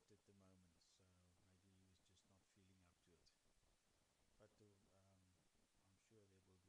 throat at the moment, so maybe he was just not feeling up to it. But I'm sure there will be other people. So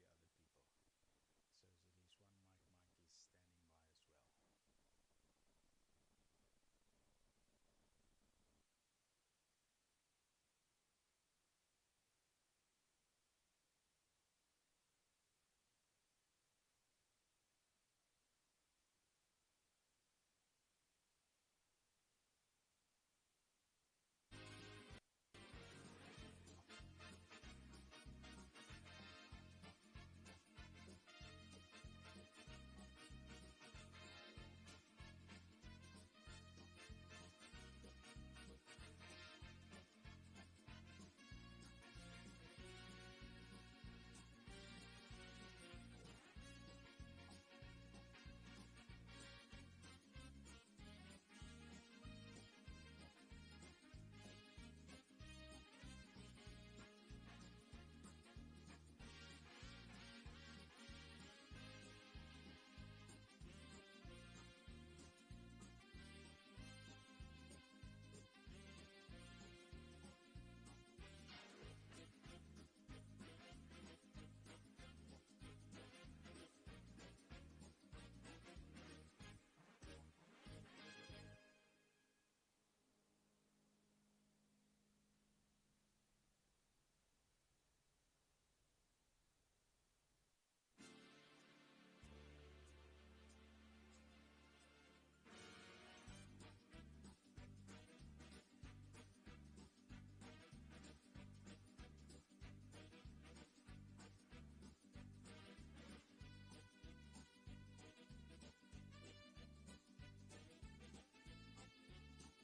at least one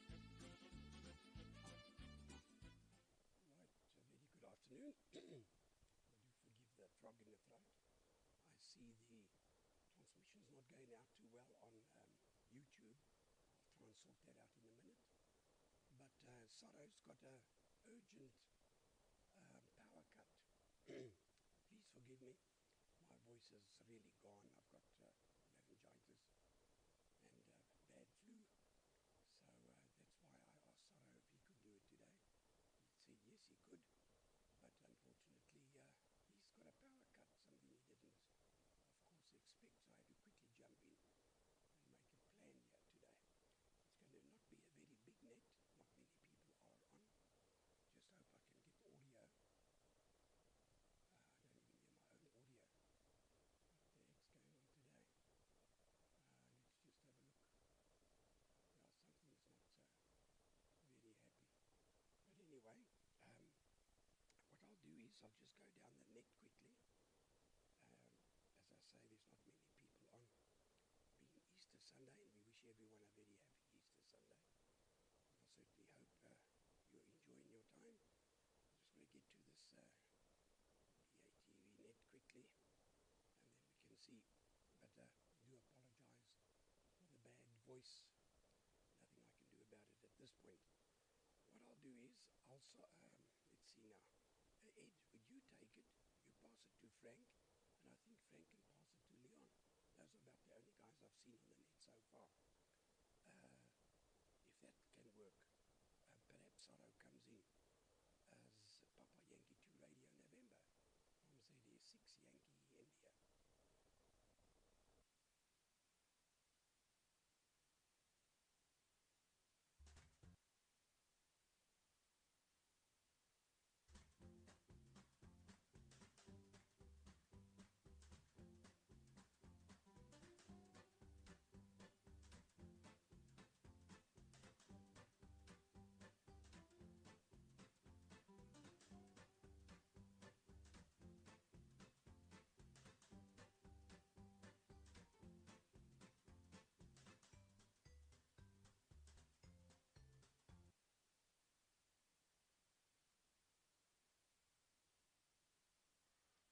Mike is standing by as well. Afternoon. I do forgive the frog in the throat. I see the transmission's not going out too well on YouTube. I'll try and sort that out in a minute. But Sorrow's got a urgent power cut. Please forgive me. My voice is really gone. I've got laryngitis and bad flu. So that's why I asked Sorrow if he could do it today. He said yes, he could. But unfortunately, he's got a power cut, something he didn't, of course, expect. So I had to quickly jump in and make a plan here today. It's going to not be a very big net. Not many people are on. Just hope I can get audio. I don't even hear my own audio. What the heck's going on today? Let's just have a look. Yeah, something's not very happy. But anyway, what I'll do is I'll just go down the net quickly. As I say, there's not many people on. Being Easter Sunday, and we wish everyone a very happy Easter Sunday. And I certainly hope you're enjoying your time. I'm just going to get to this DATV net quickly, and then we can see. But I do apologize for the bad voice. Nothing I can do about it at this point. What I'll do is, let's see now. Ed, would you take it? You pass it to Frank, and I think Frank can pass it to Leon. Those are about the only guys I've seen on the net so far. If that can work, perhaps Sorrow comes in as Papa Yankee 2 Radio November from ZS6 Yankee India.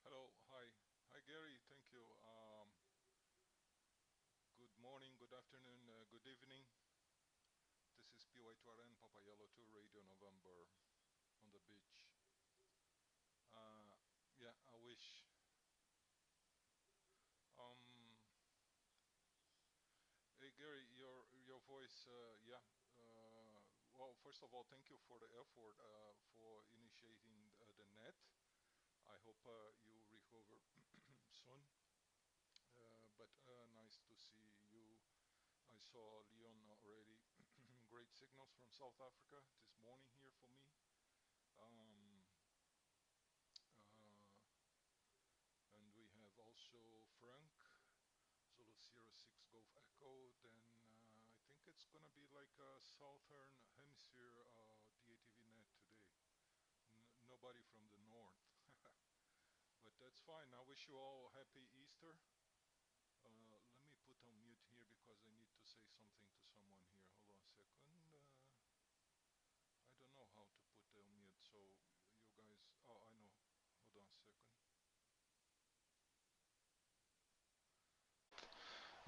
Hello, hi Gary, thank you. Good morning, good afternoon, good evening. This is PY2RN Papa Yellow 2 Radio November on the beach. Yeah, I wish. Hey Gary, your voice, yeah. Well, Well, first of all, thank you for the effort for initiating the net. I hope you recover soon. But nice to see you. I saw Leon already. Great signals from South Africa this morning here for me. Um, uh, and we have also Frank, Zulu Sierra 6 Golf Echo. Then I think it's gonna be like a Southern Hemisphere DATV net today. Nobody from the north. But that's fine. I wish you all happy Easter. Let me put on mute here because I need to say something to someone here. Hold on a second. I don't know how to put on mute, so you guys... Oh, I know. Hold on a second.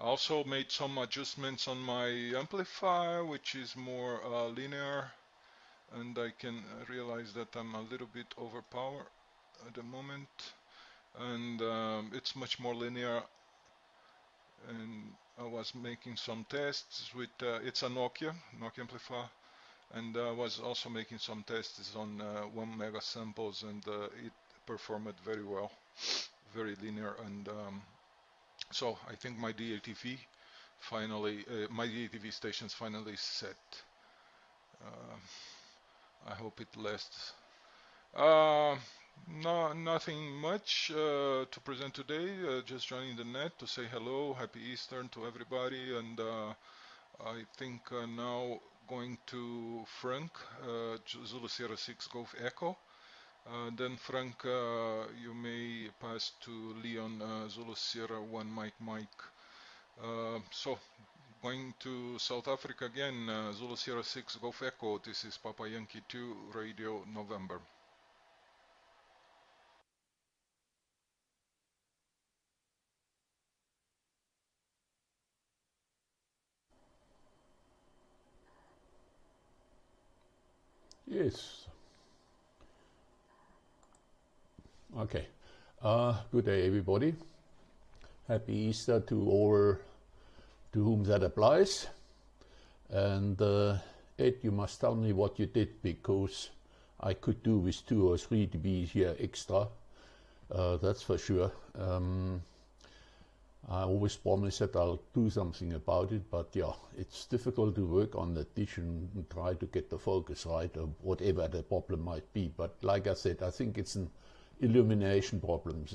I also made some adjustments on my amplifier, which is more linear, and I can realize that I'm a little bit overpowered at the moment, and it's much more linear. And I was making some tests with it's a Nokia amplifier, and I was also making some tests on 1 mega samples, and it performed very well, very linear. And so I think my DATV finally, my DATV station's finally set. I hope it lasts. No, nothing much to present today. Just joining the net to say hello, happy Easter to everybody, and I think now going to Frank, Zulu Sierra 6 Golf Echo. Then Frank, you may pass to Leon, Zulu Sierra 1 Mike. So going to South Africa again, Zulu Sierra 6 Golf Echo. This is Papa Yankee 2 Radio November. Yes. Okay. Good day, everybody. Happy Easter to all to whom that applies. And Ed, you must tell me what you did, because I could do with 2 or 3 dB here extra. That's for sure. I always promise that I'll do something about it, but yeah, it's difficult to work on the dish and try to get the focus right, or whatever the problem might be. But like I said, I think it's an illumination problem.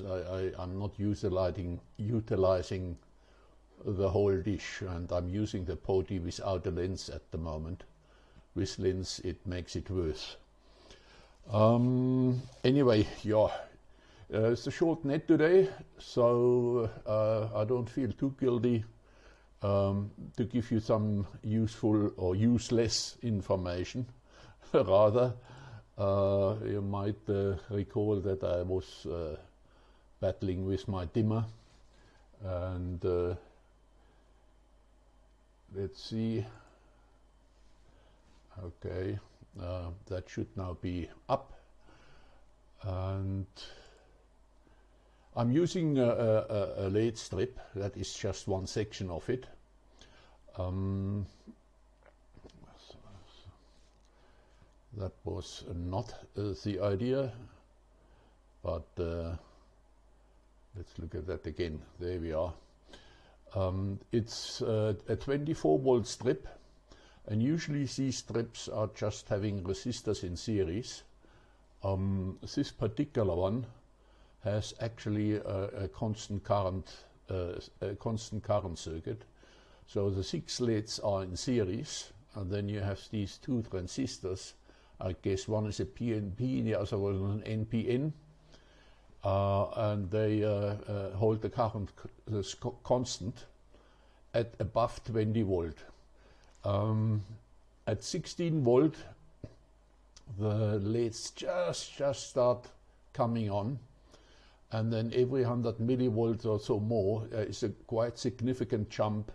I'm not utilizing the whole dish, and I'm using the POTI without a lens at the moment. With lens, it makes it worse. Anyway, yeah. It's a short net today, so I don't feel too guilty to give you some useful or useless information. Rather, you might recall that I was battling with my dimmer, and let's see. Okay, that should now be up, and I'm using a LED strip. That is just one section of it. That was not the idea, but let's look at that again. There we are. It's a 24-volt strip, and usually these strips are just having resistors in series. This particular one has actually a constant current circuit. So the 6 LEDs are in series, and then you have these 2 transistors. I guess one is a PNP, the other one an NPN, and they hold the current constant at above 20 volt. At 16 volt, the LEDs just start coming on. And then every 100 millivolts or so more is a quite significant jump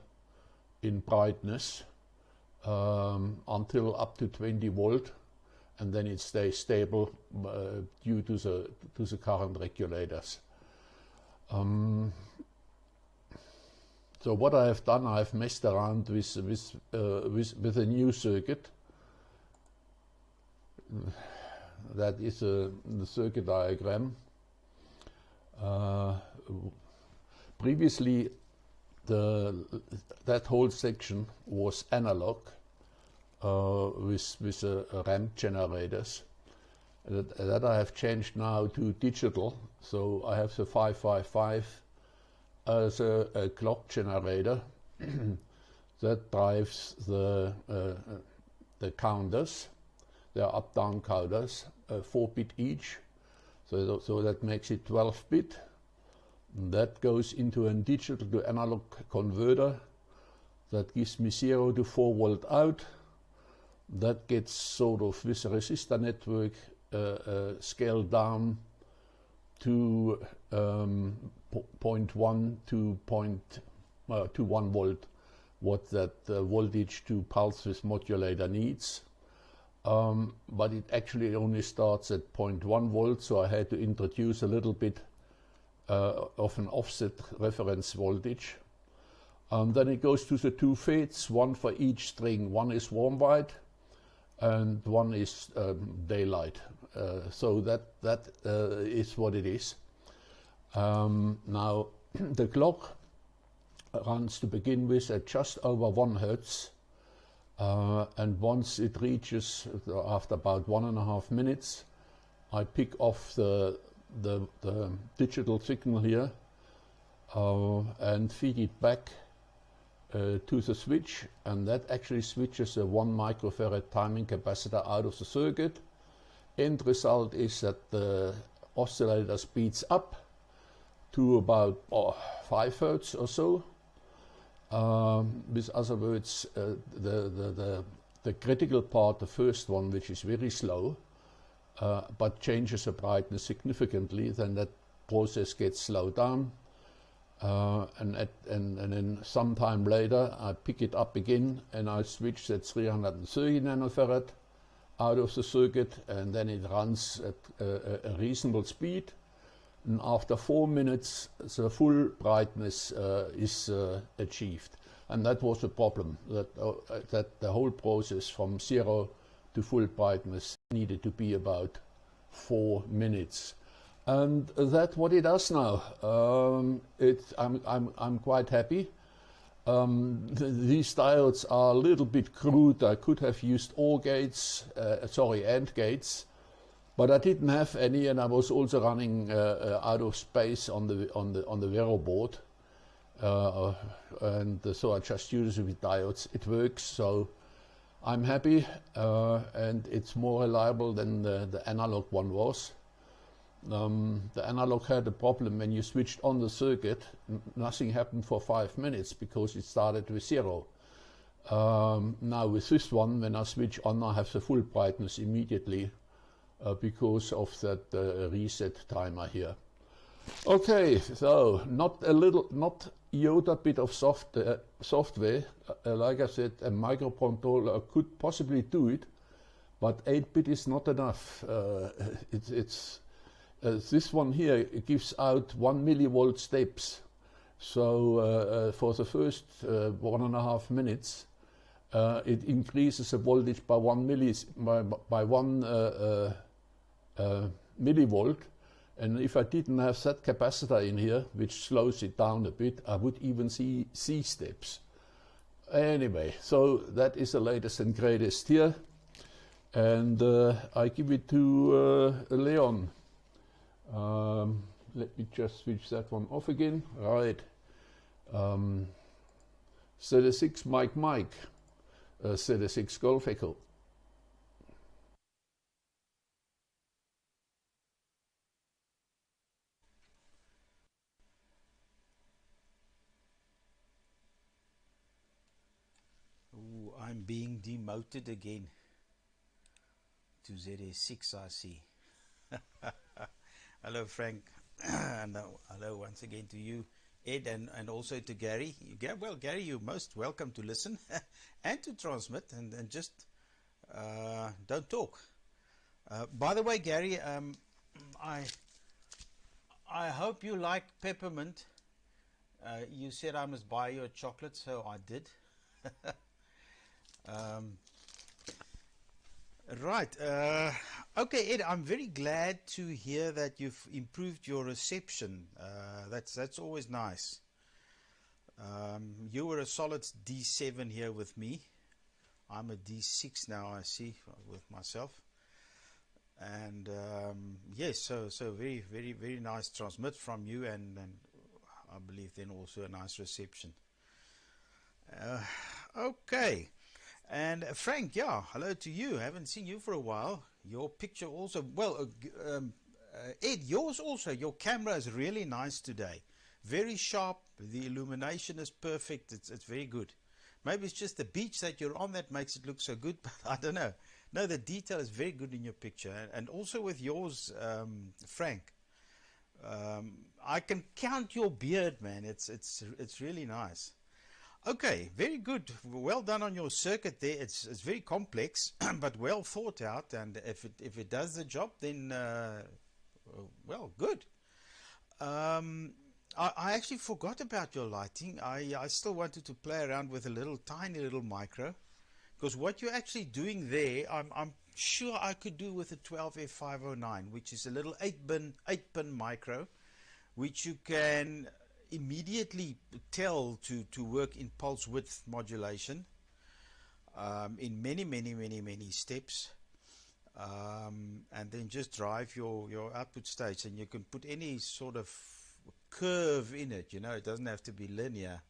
in brightness until up to 20 volt, and then it stays stable due to the current regulators. So what I have done, I have messed around with a new circuit, that is the circuit diagram. Previously, that whole section was analog with ramp generators. That I have changed now to digital. So I have the 555 as a clock generator that drives the counters. They are up-down counters, 4-bit each. So that makes it 12-bit. That goes into a digital to analog converter. That gives me 0 to 4 volt out. That gets sort of with a resistor network scaled down to 0.1 to 1 volt, what that voltage to pulse width modulator needs. But it actually only starts at 0.1 volt, so I had to introduce a little bit of an offset reference voltage. Then it goes to the two fates, one for each string. One is warm white and one is daylight. So that is what it is. Now the clock runs to begin with at just over 1 Hertz. And once it reaches, after about 1.5 minutes, I pick off the digital signal here and feed it back to the switch, and that actually switches a 1 microfarad timing capacitor out of the circuit. End result is that the oscillator speeds up to about 5 Hertz or so. With other words, the critical part, the first one, which is very slow, but changes the brightness significantly, then that process gets slowed down. And then sometime later I pick it up again and I switch that 330 nanofarad out of the circuit, and then it runs at a reasonable speed. And after 4 minutes, the full brightness is achieved. And that was the problem, that the whole process from 0 to full brightness needed to be about 4 minutes. And that's what it does now. I'm quite happy. These diodes are a little bit crude. I could have used AND gates, but I didn't have any, and I was also running out of space on the Vero board, and so I just use it with diodes. It works, so I'm happy, and it's more reliable than the analog one was. The analog had a problem when you switched on the circuit. Nothing happened for 5 minutes because it started with 0. Now with this one, when I switch on, I have the full brightness immediately because of that reset timer here. Okay, so not iota bit of software. Like I said, a microcontroller could possibly do it, but 8-bit is not enough. This one here, it gives out 1 millivolt steps. So for the first 1.5 minutes, it increases the voltage by 1 millivolt. And if I didn't have that capacitor in here, which slows it down a bit, I would even see C steps. Anyway, so that is the latest and greatest here. And I give it to Leon. Let me just switch that one off again. Right. ZS6 Mike, ZS6 Golf Echo. Ooh, I'm being demoted again to ZS6, I see. Hello, Frank, and hello once again to you, Ed, and also to Gary. Well, Gary, you're most welcome to listen and to transmit, and just don't talk. By the way, Gary, I hope you like peppermint. You said I must buy you a chocolate, so I did. Right. Okay, Ed, I'm very glad to hear that you've improved your reception. That's always nice. You were a solid D7 here with me. I'm a D6 now, I see, with myself. And yes, so very, very, very nice transmit from you, and I believe then also a nice reception. Okay. And Frank, yeah, hello to you. Haven't seen you for a while. Your picture also, well, Ed, yours also. Your camera is really nice today. Very sharp. The illumination is perfect. It's very good. Maybe it's just the beach that you're on that makes it look so good, but I don't know. No, the detail is very good in your picture, and also with yours, Frank. I can count your beard, man. It's really nice. Okay, very good. Well done on your circuit there. It's very complex, but well thought out. And if it does the job, then well, good. I actually forgot about your lighting. I still wanted to play around with a tiny little micro, because what you're actually doing there, I'm sure I could do with a 12F509, which is a little 8-pin micro, which you can immediately tell to work in pulse width modulation in many steps, and then just drive your output stage, and you can put any sort of curve in it. It doesn't have to be linear.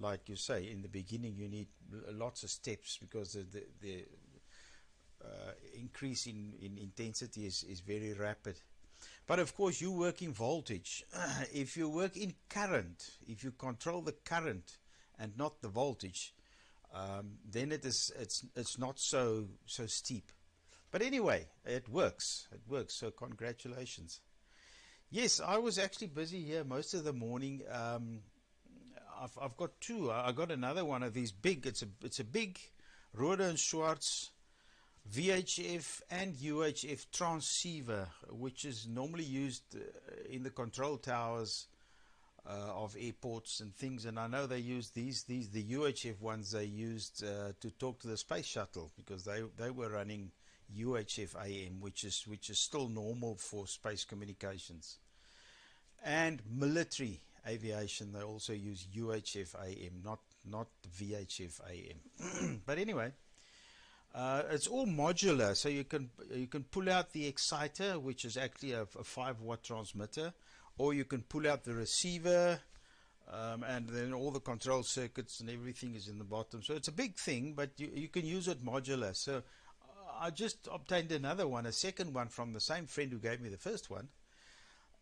Like you say, in the beginning you need lots of steps, because the increase in intensity is very rapid. But of course, you work in voltage. If you work in current, if you control the current and not the voltage, then it's not so steep. But anyway, it works. It works. So congratulations. Yes, I was actually busy here most of the morning. I've got two. I got another one of these big. It's a big Rohde and Schwarz VHF and UHF transceiver, which is normally used in the control towers of airports and things. And I know they use the UHF ones they used to talk to the space shuttle, because they were running UHF AM, which is still normal for space communications. And military aviation, they also use UHF AM, not VHF AM. But anyway, it's all modular, so you can pull out the exciter, which is actually a 5-watt transmitter, or you can pull out the receiver, and then all the control circuits and everything is in the bottom. So it's a big thing, but you can use it modular. So I just obtained another one, a second one, from the same friend who gave me the first one.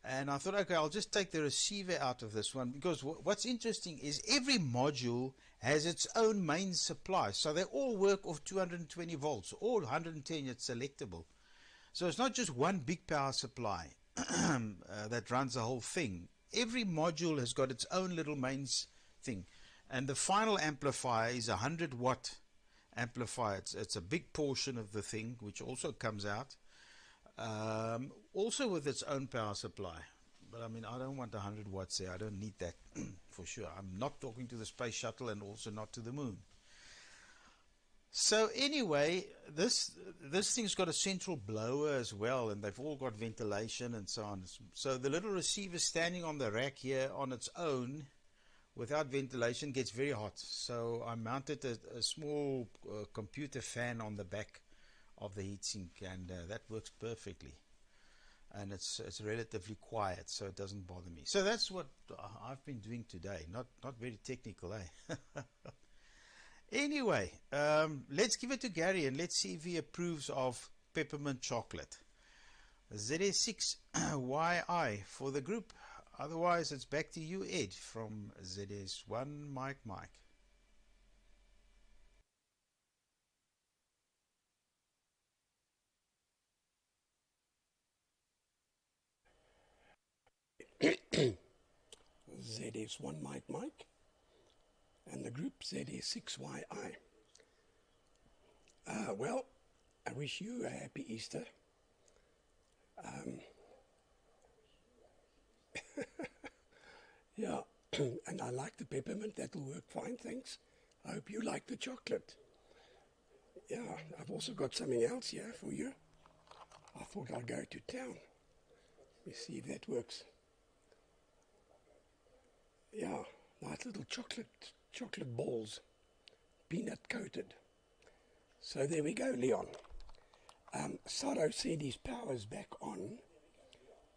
And I thought, okay, I'll just take the receiver out of this one, because what's interesting is every module has its own main supply. So they all work off 220 volts, or 110, it's selectable. So it's not just one big power supply that runs the whole thing. Every module has got its own little mains thing. And the final amplifier is a 100-watt amplifier. It's a big portion of the thing, which also comes out. Also with its own power supply. But I mean, I don't want 100 watts there. I don't need that for sure. I'm not talking to the space shuttle, and also not to the moon. So anyway, this thing's got a central blower as well, and they've all got ventilation and so on. So the little receiver standing on the rack here on its own, without ventilation, gets very hot. So I mounted a small computer fan on the back of the heatsink, and that works perfectly. And it's relatively quiet, so it doesn't bother me. So that's what I've been doing today. Not very technical, eh? Anyway, let's give it to Gary, and let's see if he approves of peppermint chocolate. ZS6YI for the group. Otherwise, it's back to you, Ed, from ZS1 Mike. ZS1 Mike, and the group ZS6YI. Well, I wish you a happy Easter. Yeah, and I like the peppermint. That'll work fine, thanks. I hope you like the chocolate. Yeah, I've also got something else here for you. I thought I'd go to town. Let me see if that works. Yeah, nice little chocolate balls, peanut coated. So there we go, Leon. Saro said his power's back on.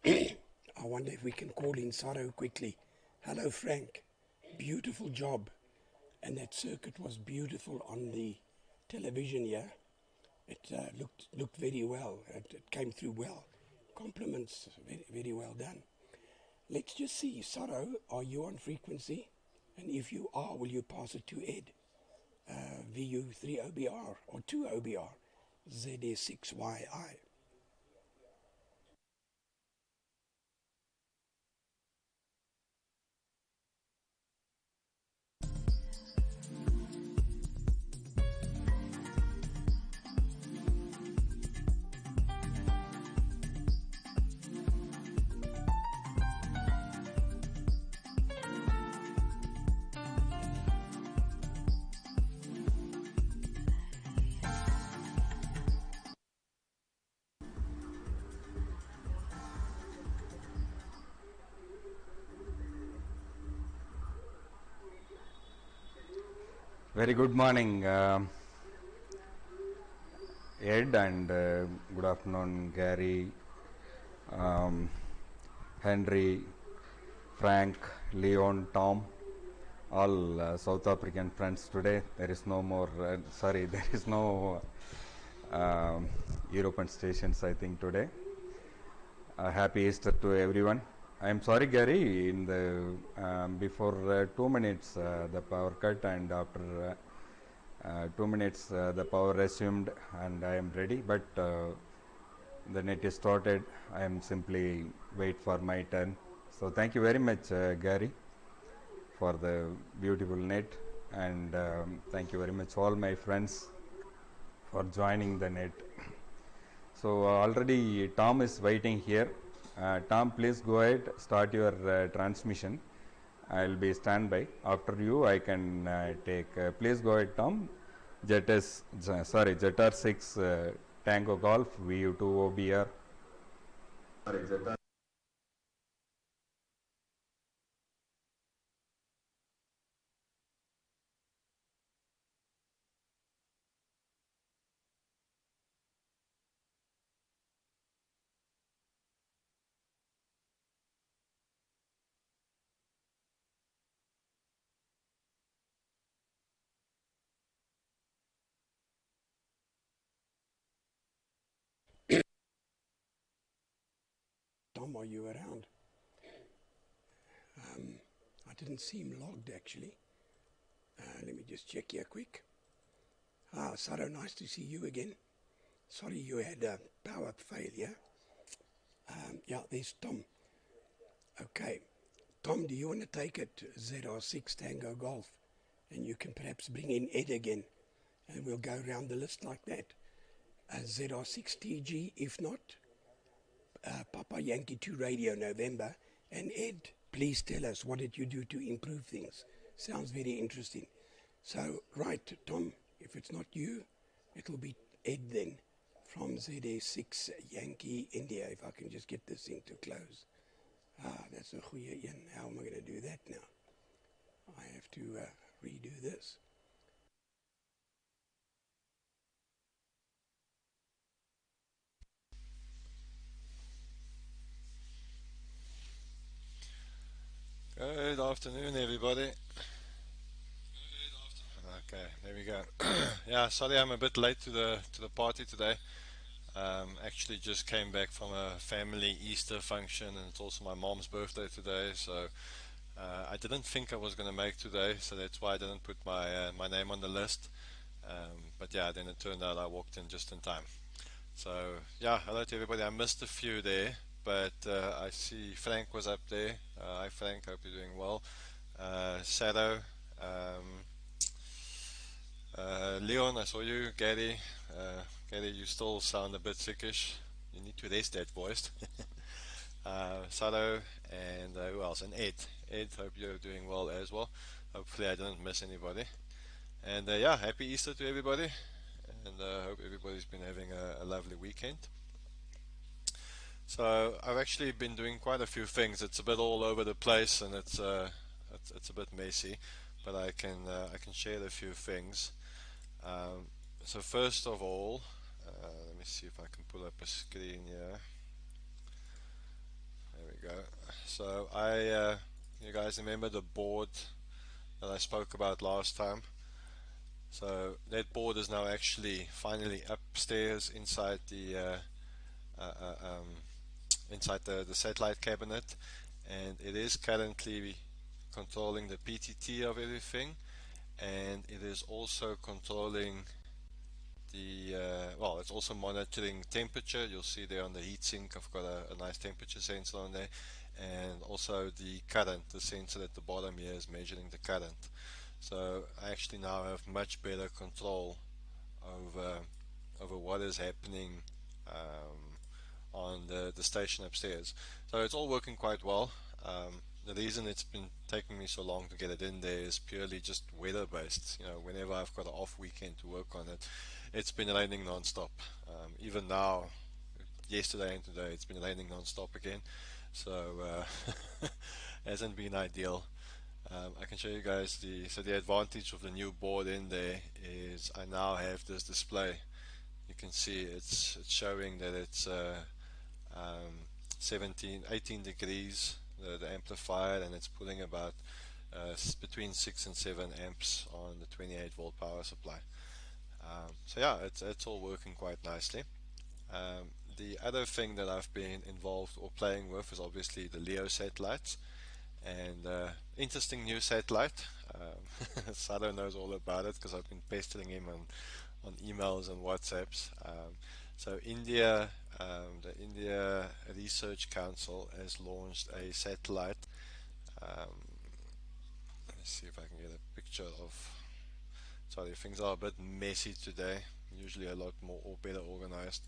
I wonder if we can call in Saro quickly. Hello, Frank. Beautiful job. And that circuit was beautiful on the television here. It looked very well. It came through well. Compliments, very, very well done. Let's just see, Saro, are you on frequency? And if you are, will you pass it to Ed? VU3OBR or 2OBR, ZS6YI. Very good morning, Ed, and good afternoon, Gary, Henry, Frank, Leon, Tom, all South African friends today. There is no more, there is no European stations, I think, today. Happy Easter to everyone. I am sorry, Gary, in the before 2 minutes the power cut, and after 2 minutes the power resumed, and I am ready, but the net is started. I am simply wait for my turn. So thank you very much, Gary, for the beautiful net, and thank you very much all my friends for joining the net. So already Tom is waiting here. Tom, please go ahead, start your transmission. I will be standby. After you, I can take. Please go ahead, Tom. Jetar 6 Tango Golf VU2 OBR. Sorry, Jetar. Tom, are you around? I didn't see him logged, actually. Let me just check here quick. Saro, nice to see you again. Sorry you had a power failure. Yeah, there's Tom. Okay. Tom, do you want to take it ZR6 Tango Golf? And you can perhaps bring in Ed again, and we'll go around the list like that. ZR6 TG, if not, Papa Yankee 2 Radio November. And Ed, please tell us, what did you do to improve things? Sounds very interesting. So, right, Tom, if it's not you, it'll be Ed then, from ZS6 Yankee India, if I can just get this thing to close. That's a goeie een. How am I going to do that now? I have to redo this. Good afternoon, everybody. Okay, there we go. Yeah, sorry I'm a bit late to the party today. Actually just came back from a family Easter function, and it's also my mom's birthday today, so I didn't think I was going to make today, so that's why I didn't put my name on the list. But yeah, then it turned out I walked in just in time. So yeah, hello to everybody. I missed a few there, but I see Frank was up there. Hi Frank, hope you're doing well. Shadow, Leon, I saw you. Gary, Gary, you still sound a bit sickish. You need to rest that voice. Sado, and who else? And Ed. Ed, hope you're doing well as well. Hopefully I didn't miss anybody. And yeah, happy Easter to everybody. and hope everybody's been having a lovely weekend. So I've actually been doing quite a few things. It's a bit all over the place, and it's a bit messy, but I can share a few things. So first of all, let me see if I can pull up a screen here. There we go. So you guys remember the board that I spoke about last time? So that board is now actually finally upstairs inside the satellite cabinet, and it is currently controlling the PTT of everything, and it is also controlling the well, it's also monitoring temperature. You'll see there on the heatsink I've got a nice temperature sensor on there, and also the current. The sensor at the bottom here is measuring the current. So I actually now have much better control over what is happening on the station upstairs. So it's all working quite well. The reason it's been taking me so long to get it in there is purely just weather based. You know, whenever I've got an off weekend to work on it, it's been raining non-stop. Even now, yesterday and today, it's been raining non-stop again. So hasn't been ideal. I can show you guys the advantage of the new board in there is I now have this display. You can see it's showing that it's 18 degrees, the amplifier, and it's pulling about between 6 and 7 amps on the 28 volt power supply. So yeah, it's all working quite nicely. The other thing that I've been involved or playing with is obviously the LEO satellites, and interesting new satellite. Sado knows all about it because I've been pestering him on emails and WhatsApps. So India, the India Research Council has launched a satellite. Let me see if I can get a picture of. Sorry, things are a bit messy today. Usually a lot more or better organized.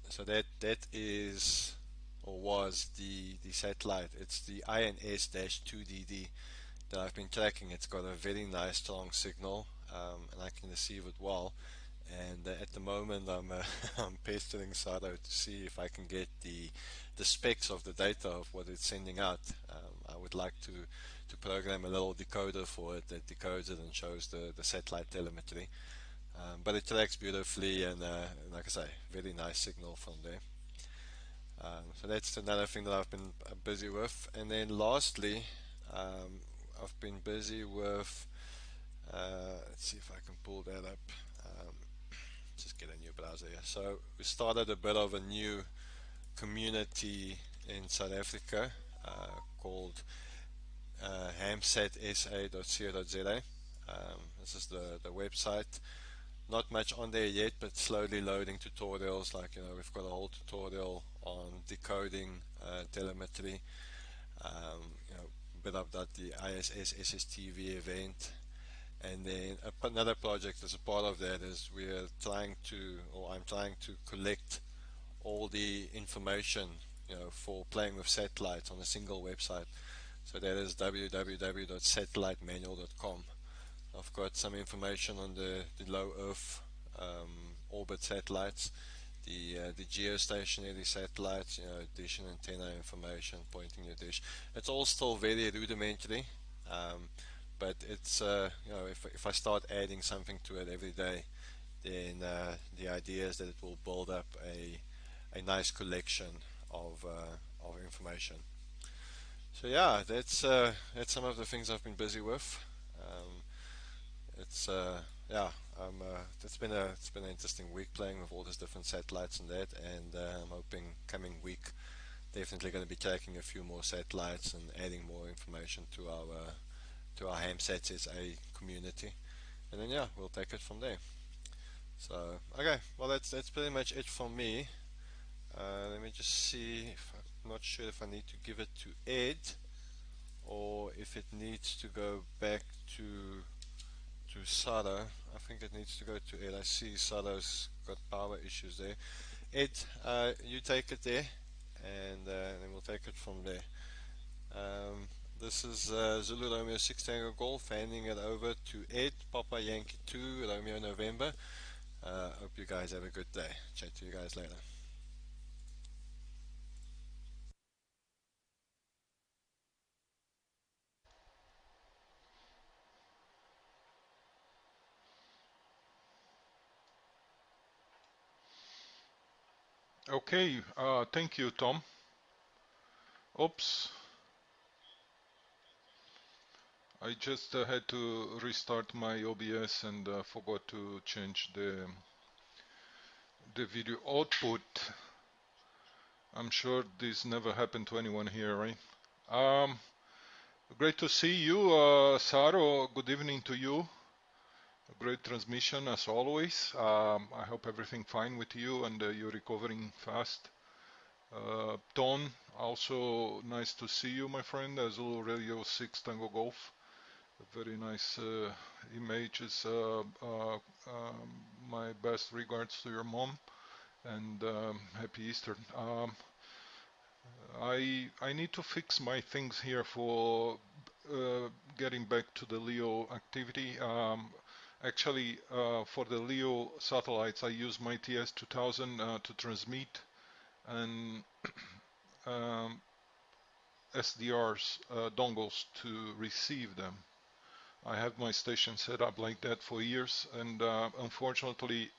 So that is or was the satellite. It's the INS-2DD that I've been tracking. It's got a very nice strong signal, and I can receive it well. And at the moment I'm pestering Sado to see if I can get the specs of the data of what it's sending out. I would like to program a little decoder for it that decodes it and shows the satellite telemetry. But it tracks beautifully, and like I say, very nice signal from there. So that's another thing that I've been busy with. And then lastly, I've been busy with let's see if I can pull that up. Just get a new browser here. So we started a bit of a new community in South Africa called hamsatsa.co.za. This is the website. Not much on there yet, but slowly loading tutorials. Like, you know, we've got a whole tutorial on decoding telemetry. You know, a bit about the ISS SSTV event. And then another project as a part of that is I'm trying to collect all the information, you know, for playing with satellites on a single website. So that is www.satellitemanual.com. I've got some information on the low Earth orbit satellites, the geostationary satellites, you know, dish and antenna information, pointing your dish. It's all still very rudimentary. But it's you know, if I start adding something to it every day, then the idea is that it will build up a nice collection of information. So yeah, that's some of the things I've been busy with. It's yeah, it's been an interesting week playing with all these different satellites and that, and I'm hoping coming week definitely going to be tracking a few more satellites and adding more information to our HamSatSA community, and then yeah, we'll take it from there. So okay, well that's pretty much it from me. Let me just see. I'm not sure if I need to give it to Ed or if it needs to go back to Sado. I think it needs to go to Ed. I see Sado's got power issues there. Ed, you take it there, and then we'll take it from there. This is Zulu Romeo 6 Tango Golf, handing it over to Ed, Papa Yankee 2, Romeo November. Hope you guys have a good day. Chat to you guys later. Okay, thank you, Tom. Oops, I just had to restart my OBS and forgot to change the video output. I'm sure this never happened to anyone here, right? Um, Great to see you, Saro. Good evening to you. A great transmission as always. I hope everything fine with you and you're recovering fast. Ton, also nice to see you, my friend. Zulu Radio 6 Tango Golf. Very nice images. My best regards to your mom and happy Easter. I need to fix my things here for getting back to the LEO activity. Actually, for the LEO satellites, I use my TS2000 to transmit and SDRs dongles to receive them. I have my station set up like that for years, and unfortunately,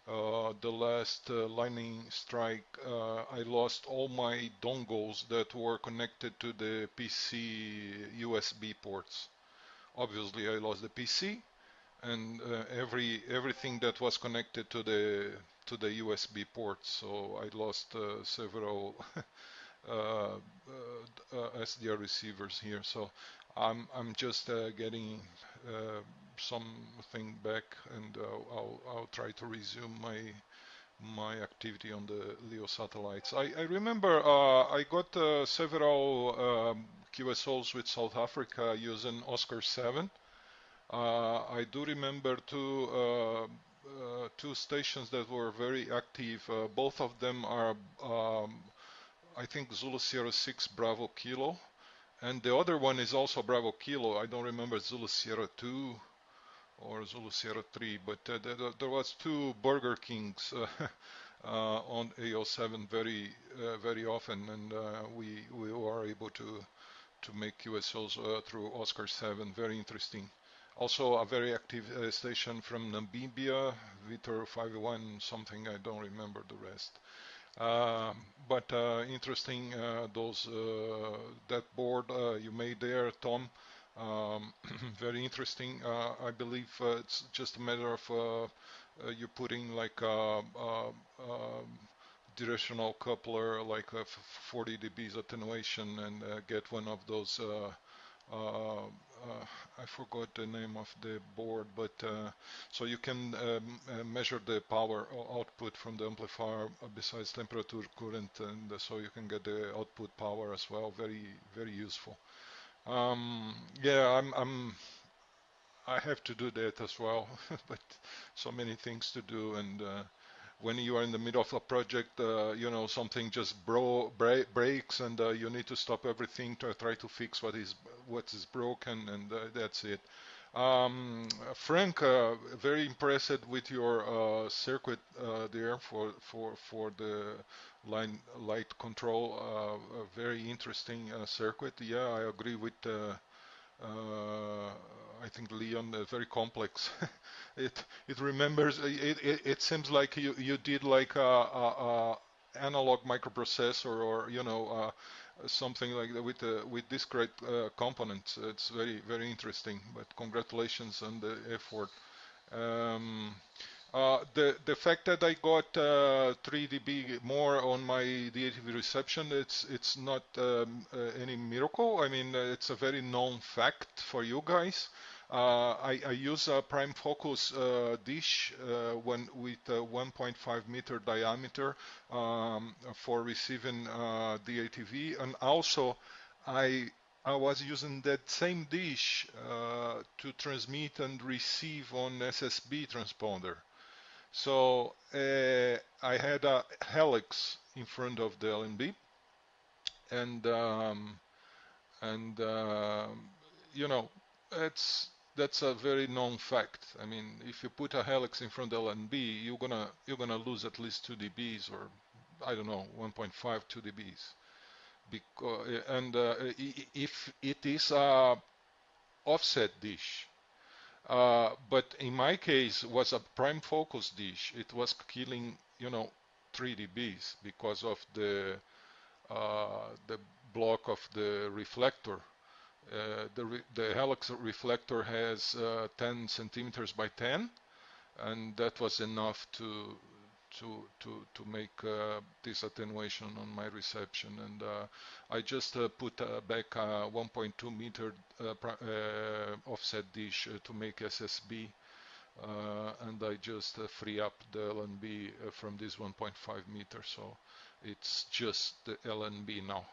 the last lightning strike, I lost all my dongles that were connected to the PC USB ports. Obviously, I lost the PC and everything that was connected to the USB ports. So I lost several SDR receivers here. So I'm just getting something back, and I'll try to resume my activity on the LEO satellites. I remember I got several QSOs with South Africa using Oscar 7. I do remember two stations that were very active. Both of them are, I think, Zulu Sierra 6 Bravo Kilo. And the other one is also Bravo Kilo. I don't remember Zulu Sierra 2 or Zulu Sierra 3, but there was two Burger Kings on AO7 very often, and we were able to make QSOs through Oscar 7. Very interesting. Also a very active station from Namibia, Vitor 51 something, I don't remember the rest. But interesting, that board you made there, Tom. Very interesting. I believe it's just a matter of you putting like a directional coupler, like 40 dBs attenuation, and get one of those. I forgot the name of the board, but so you can measure the power output from the amplifier besides temperature, current, and so you can get the output power as well. Very useful. Yeah, I have to do that as well, but so many things to do, and when you are in the middle of a project, you know, something just breaks, and you need to stop everything to try to fix what is broken, and that's it. Frank, very impressed with your circuit there for the light control. A very interesting circuit. Yeah, I agree with. I think Leon, very complex. it remembers. It seems like you did like a analog microprocessor, or you know, something like that with discrete components. It's very interesting. But congratulations on the effort. Um, the fact that I got 3 dB more on my DATV reception, it's not any miracle. I mean, it's a very known fact for you guys. I use a prime focus dish with 1.5 meter diameter for receiving DATV, and also I was using that same dish to transmit and receive on SSB transponder. So I had a helix in front of the LNB, and you know, it's that's a very known fact. I mean, if you put a helix in front of LNB, you're gonna lose at least 2 dBs, or I don't know, 1.5, 2 dBs. Because, and if it is a offset dish, but in my case, it was a prime focus dish. It was killing, 3 dBs because of the block of the reflector. The helix reflector has 10 centimeters by 10, and that was enough to make this attenuation on my reception. And I just put back a 1.2 meter offset dish to make SSB, and I just free up the LNB from this 1.5 meter, so it's just the LNB now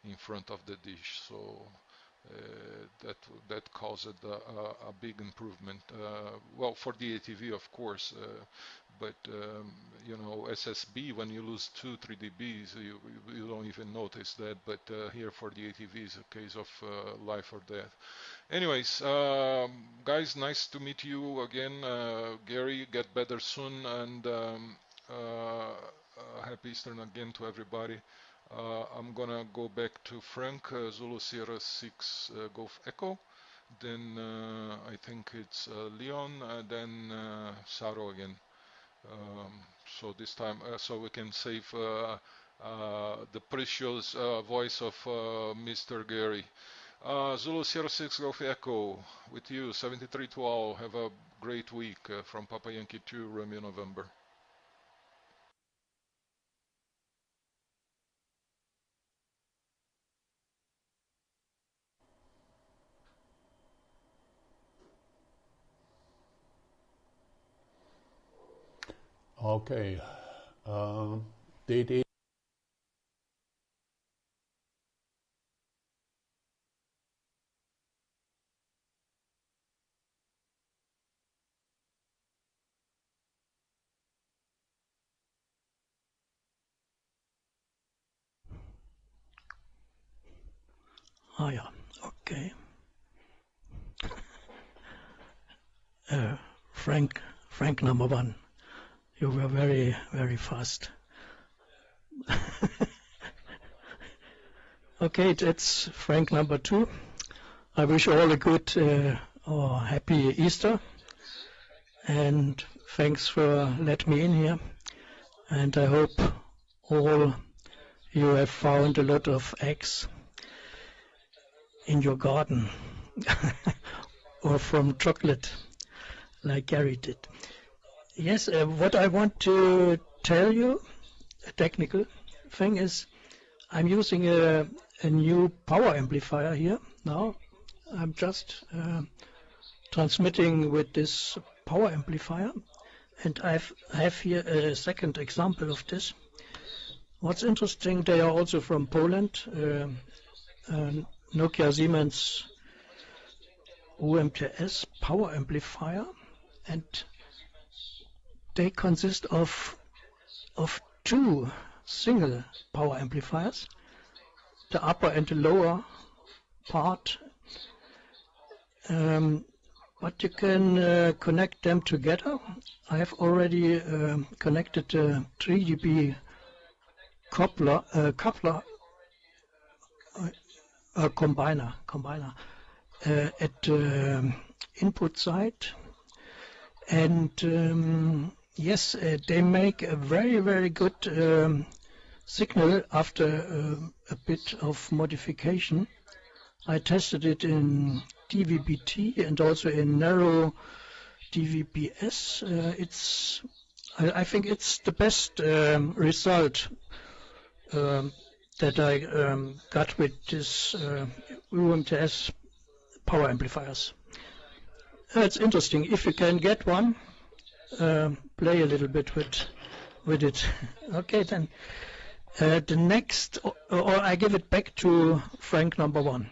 in front of the dish. So that caused a big improvement. Well, for the DATV, of course, but SSB, when you lose 2-3 dBs, you don't even notice that. But here for the DATV is a case of life or death. Anyways, guys, nice to meet you again. Gary, get better soon, and happy Easter again to everybody. I'm gonna go back to Frank, Zulu Sierra 6 Golf Echo, then I think it's Leon, then Saro again. So this time, so we can save the precious voice of Mr. Gary. Zulu Sierra 6 Golf Echo, with you, 7312. Have a great week from Papa Yankee 2, Romeo November. Okay. DD. Ah, yeah, okay. Frank number one, you were very, very fast. Okay, that's Frank number two. I wish you all a good or happy Easter, and thanks for letting me in here. And I hope all you have found a lot of eggs in your garden or from chocolate like Gary did. Yes, what I want to tell you, a technical thing, is I'm using a new power amplifier here now. I'm just transmitting with this power amplifier, and I have here a second example of this. What's interesting, they are also from Poland, Nokia Siemens UMTS power amplifier, and they consist of two single power amplifiers, the upper and the lower part, but you can connect them together. I have already connected a 3 dB coupler combiner at the input side, and yes, they make a very, very good signal after a bit of modification. I tested it in DVB-T and also in narrow DVB-S. I think it's the best result that I got with this UMTS power amplifiers. It's interesting. If you can get one, play a little bit with it. Okay, then the next, or I give it back to Frank number one.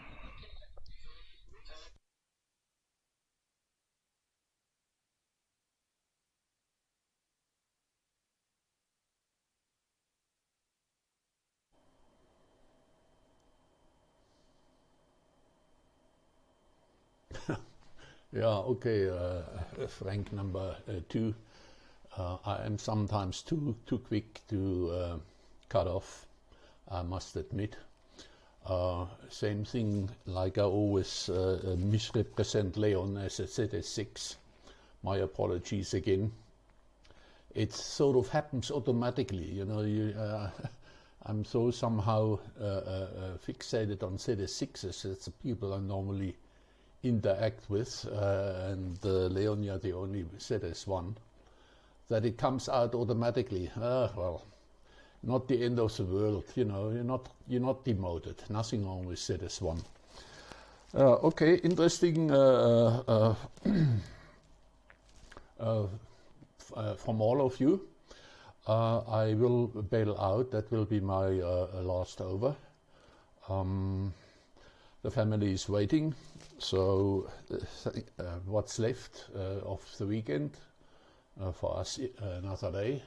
Yeah, okay, Frank number 2. I am sometimes too quick to cut off, I must admit. Same thing, like I always misrepresent Leon as a ZS6. My apologies again. It sort of happens automatically, you know. I'm so somehow fixated on ZS6s. It's the people I normally interact with, and Leon, you're the only ZS1, that it comes out automatically. Well, not the end of the world, you know. You're not demoted. Nothing wrong with ZS1. Okay, interesting from all of you. I will bail out. That will be my last over. The family is waiting, so what's left of the weekend for us, another day.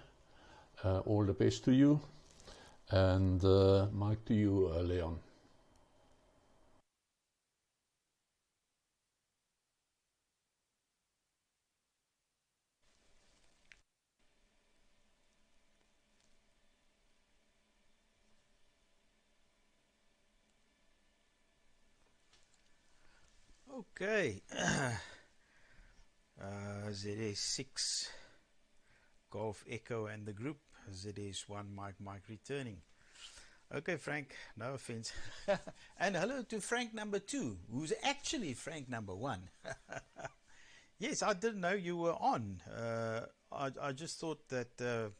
All the best to you, and mic to you, Leon. Okay, ZS6 Golf Echo and the group, ZS1 Mike returning. Okay, Frank, no offense. And hello to Frank number 2, who's actually Frank number 1. Yes, I didn't know you were on. I just thought that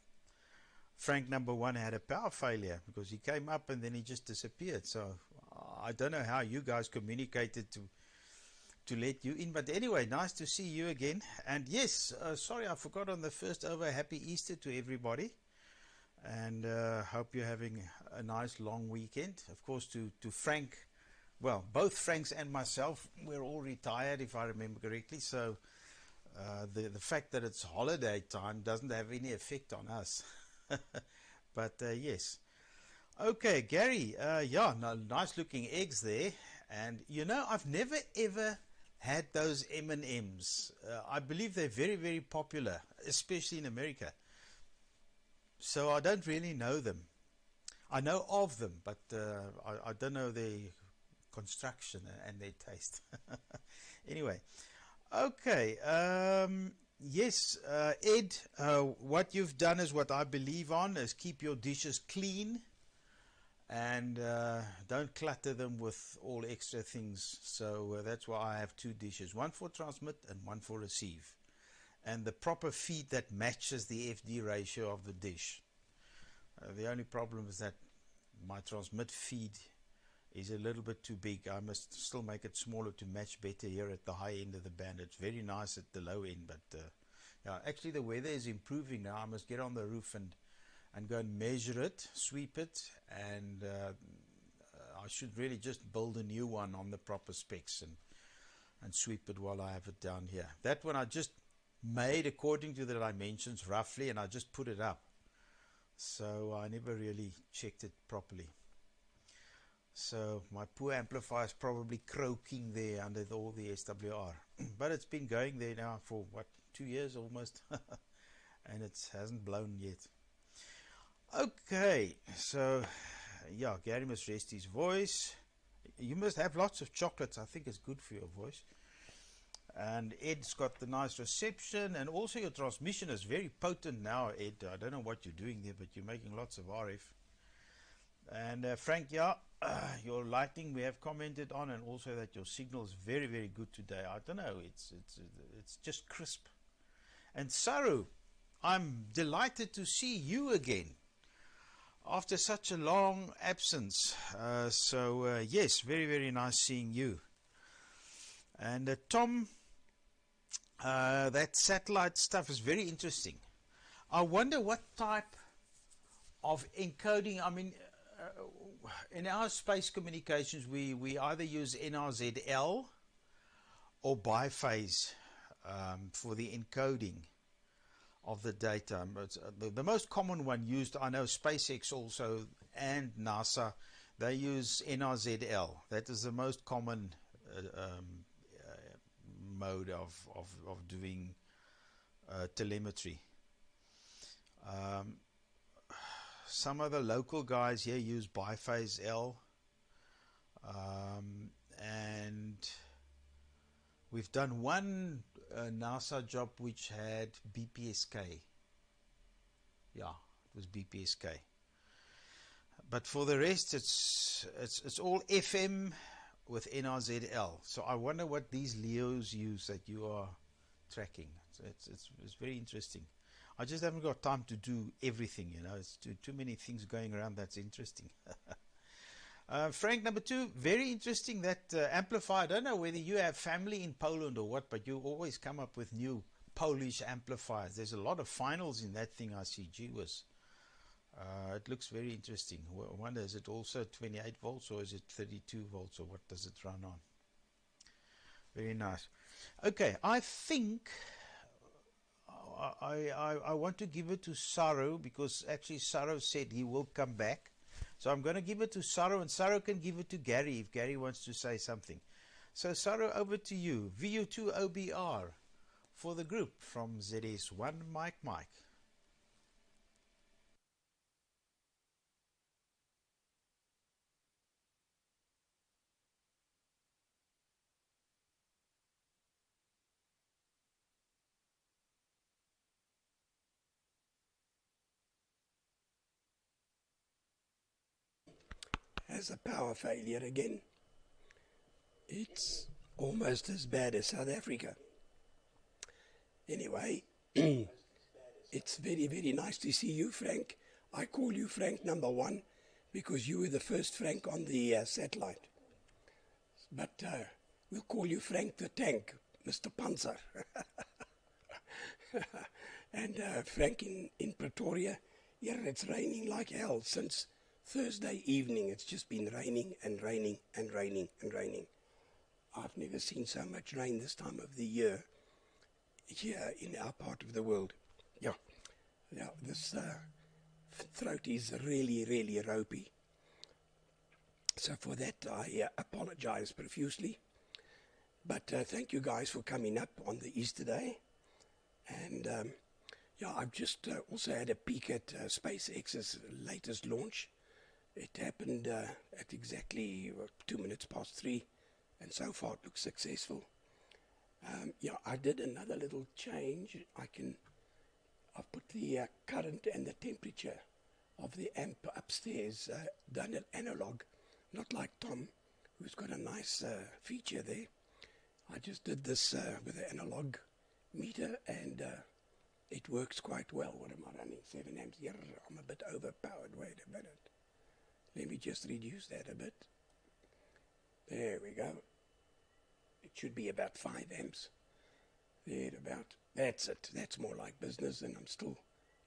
Frank number 1 had a power failure, because he came up and then he just disappeared. So I don't know how you guys communicated to let you in, but anyway, nice to see you again. And yes, sorry I forgot on the first over, happy Easter to everybody, and hope you're having a nice long weekend. Of course, to Frank, well, both Franks and myself, we're all retired if I remember correctly, so the fact that it's holiday time doesn't have any effect on us. But yes, okay, Gary, yeah, no, nice looking eggs there. And you know, I've never ever had those M&Ms. I believe they're very, very popular, especially in America. So I don't really know them. I know of them, but I don't know their construction and their taste. Anyway, okay. Yes, Ed, what you've done is what I believe on, is keep your dishes clean. And don't clutter them with all extra things. So that's why I have 2 dishes, one for transmit and one for receive, and the proper feed that matches the FD ratio of the dish. The only problem is that my transmit feed is a little bit too big. I must still make it smaller to match better here at the high end of the band. It's very nice at the low end, but yeah, actually the weather is improving now. I must get on the roof and go and measure it, sweep it, and I should really just build a new one on the proper specs and sweep it while I have it down here. That one I just made according to the dimensions roughly, and I just put it up. So I never really checked it properly. So my poor amplifier is probably croaking there under all the SWR. But it's been going there now for, what, 2 years almost? And it hasn't blown yet. Okay, so yeah, Gary must rest his voice. You must have lots of chocolates. I think it's good for your voice. And Ed's got the nice reception, and also your transmission is very potent now, Ed. I don't know what you're doing there, but you're making lots of RF. And Frank, yeah, your lighting we have commented on, and also that your signal is very, very good today. I don't know, it's just crisp. And Saru, I'm delighted to see you again after such a long absence. Yes, very, very nice seeing you. And Tom, that satellite stuff is very interesting. I wonder what type of encoding, I mean, in our space communications, we either use NRZL or biphase for the encoding of the data. The most common one used, I know SpaceX also and NASA, they use NRZL. That is the most common mode of doing telemetry. Some of the local guys here use biphase L, and we've done one NASA job which had BPSK. Yeah, it was BPSK. But for the rest, it's all FM with NRZL. So I wonder what these Leos use that you are tracking. So it's very interesting. I just haven't got time to do everything, you know. It's too many things going around that's interesting. Frank, number 2, very interesting, that amplifier. I don't know whether you have family in Poland or what, but you always come up with new Polish amplifiers. There's a lot of finals in that thing, I see. Gee whiz. It looks very interesting. I wonder, is it also 28 volts or is it 32 volts, or what does it run on? Very nice. Okay, I think I want to give it to Saro, because actually Saro said he will come back. So I'm going to give it to Saro, and Saro can give it to Gary if Gary wants to say something. So Saro, over to you. VU2OBR for the group from ZS1 Mike. Has a power failure again. It's almost as bad as South Africa. Anyway, it's very, very nice to see you, Frank. I call you Frank number 1 because you were the first Frank on the satellite. But we'll call you Frank the Tank, Mr. Panzer. And Frank in Pretoria, yeah, it's raining like hell since Thursday evening. It's just been raining and raining and raining and raining. I've never seen so much rain this time of the year here in our part of the world. Yeah, this throat is really, really ropey. So for that, I apologize profusely. But thank you guys for coming up on the Easter Day. And yeah, I've just also had a peek at SpaceX's latest launch. It happened at exactly 2 minutes past 3, and so far it looks successful. Yeah, I did another little change. I've put the current and the temperature of the amp upstairs, done it analog, not like Tom, who's got a nice feature there. I just did this with an analog meter, and it works quite well. What am I running? 7 amps. Yeah, I'm a bit overpowered. Wait a minute. Let me just reduce that a bit. There we go. It should be about 5 amps. There about. That's it. That's more like business, and I'm still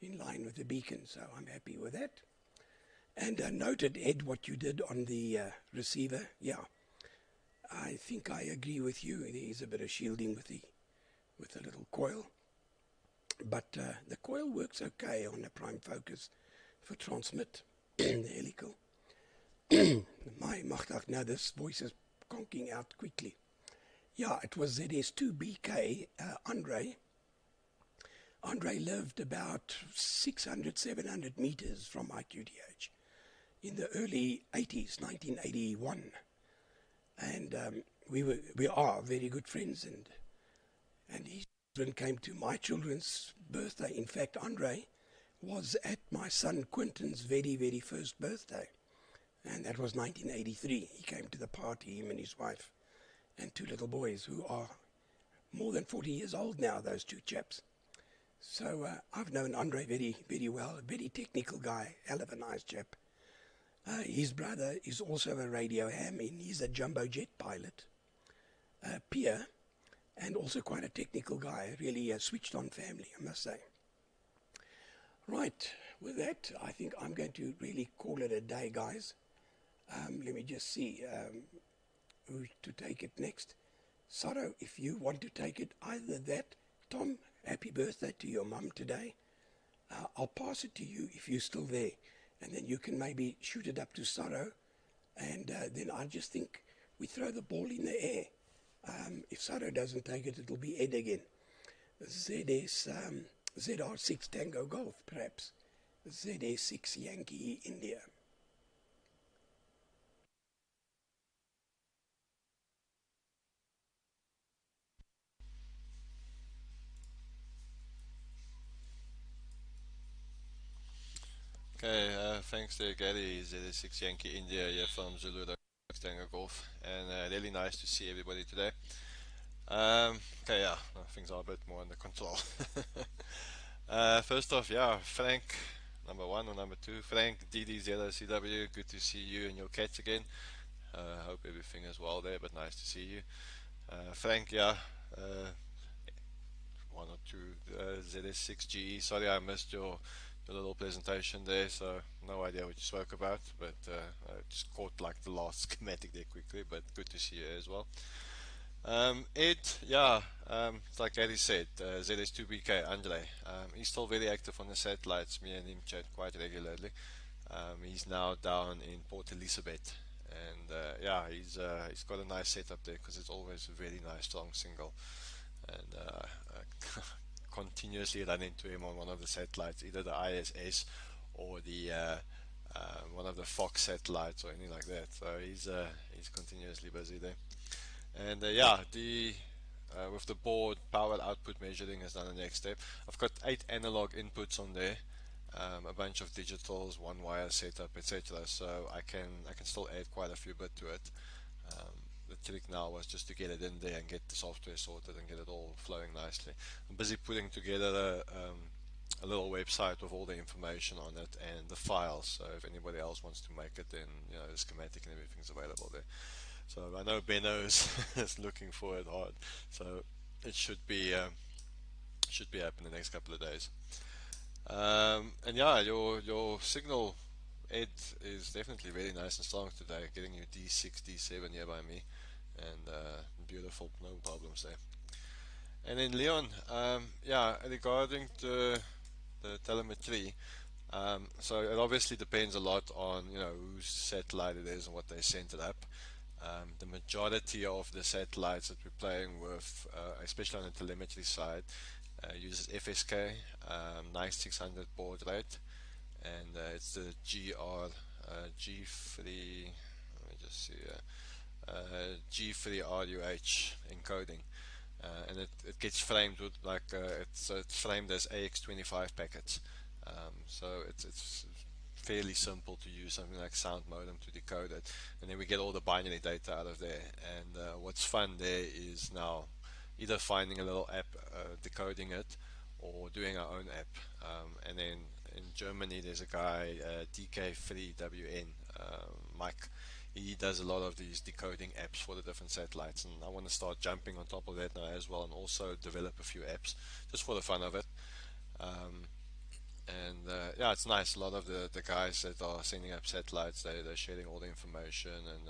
in line with the beacon, so I'm happy with that. And noted, Ed, what you did on the receiver. Yeah, I think I agree with you. There is a bit of shielding with the little coil. But the coil works okay on a prime focus for transmit, the helical. My machtig, now this voice is conking out quickly. Yeah, it was ZS2BK, Andre. Andre lived about 600, 700 meters from IQTH in the early 80s, 1981. And we are very good friends, and his children came to my children's birthday. In fact, Andre was at my son Quinton's very, very first birthday. And that was 1983. He came to the party, him and his wife, and 2 little boys who are more than 40 years old now, those 2 chaps. So I've known Andre very, very well, a very technical guy, hell of a nice chap. His brother is also a radio ham, and he's a jumbo jet pilot, peer, and also quite a technical guy, really a switched on family, I must say. Right, with that, I think I'm going to really call it a day, guys. Let me just see who to take it next. Saro, if you want to take it, either that. Tom, happy birthday to your mum today. I'll pass it to you if you're still there, and then you can maybe shoot it up to Saro, and then I just think we throw the ball in the air. If Saro doesn't take it, it'll be Ed again. ZS, ZR6 Tango Golf, perhaps. ZS6 Yankee India. Okay, thanks there, Gary. ZS6 Yankee India here from Zulu Tango Golf, and really nice to see everybody today. Okay, yeah, things are a bit more under control. First off, yeah, Frank, number 1 or number 2, Frank, DD0CW, good to see you and your cats again. Hope everything is well there, but nice to see you. Frank, yeah, 1 or 2 ZS6GE, sorry I missed your little presentation there, so no idea what you spoke about, but I just caught like the last schematic there quickly, but good to see you as well. Ed, yeah, like Eddie said, ZS2BK, Andre, he's still very active on the satellites. Me and him chat quite regularly. He's now down in Port Elizabeth, and yeah, he's got a nice setup there because it's always a very nice strong single, and I continuously run into him on one of the satellites, either the ISS or the one of the Fox satellites or anything like that. So he's continuously busy there. And yeah, with the board, power output measuring is now the next step. I've got 8 analog inputs on there, a bunch of digitals, 1 wire setup, etc. So I can still add quite a few bit to it. The trick now was just to get it in there and get the software sorted and get it all flowing nicely. I'm busy putting together a little website with all the information on it and the files. So if anybody else wants to make it, then you know the schematic and everything's available there. So I know Benno is looking for it hard, so it should be up in the next couple of days. And yeah, your signal, Ed, is definitely very nice and strong today, getting you D6, D7 here by me, and beautiful, no problems there. And then Leon, yeah, regarding the telemetry, so it obviously depends a lot on whose satellite it is and what they sent it up. The majority of the satellites that we're playing with, especially on the telemetry side, uses FSK, 9600 baud rate, and it's the G3, let me just see, G3 RUH encoding, and it gets framed with like it's framed as AX25 packets, so it's fairly simple to use something like sound modem to decode it, and then we get all the binary data out of there. And what's fun there is now either finding a little app decoding it or doing our own app. And then in Germany there's a guy, DK3WN, Mike. He does a lot of these decoding apps for the different satellites, and I want to start jumping on top of that now as well, and also develop a few apps just for the fun of it. And yeah, it's nice. A lot of the guys that are sending up satellites, they're sharing all the information and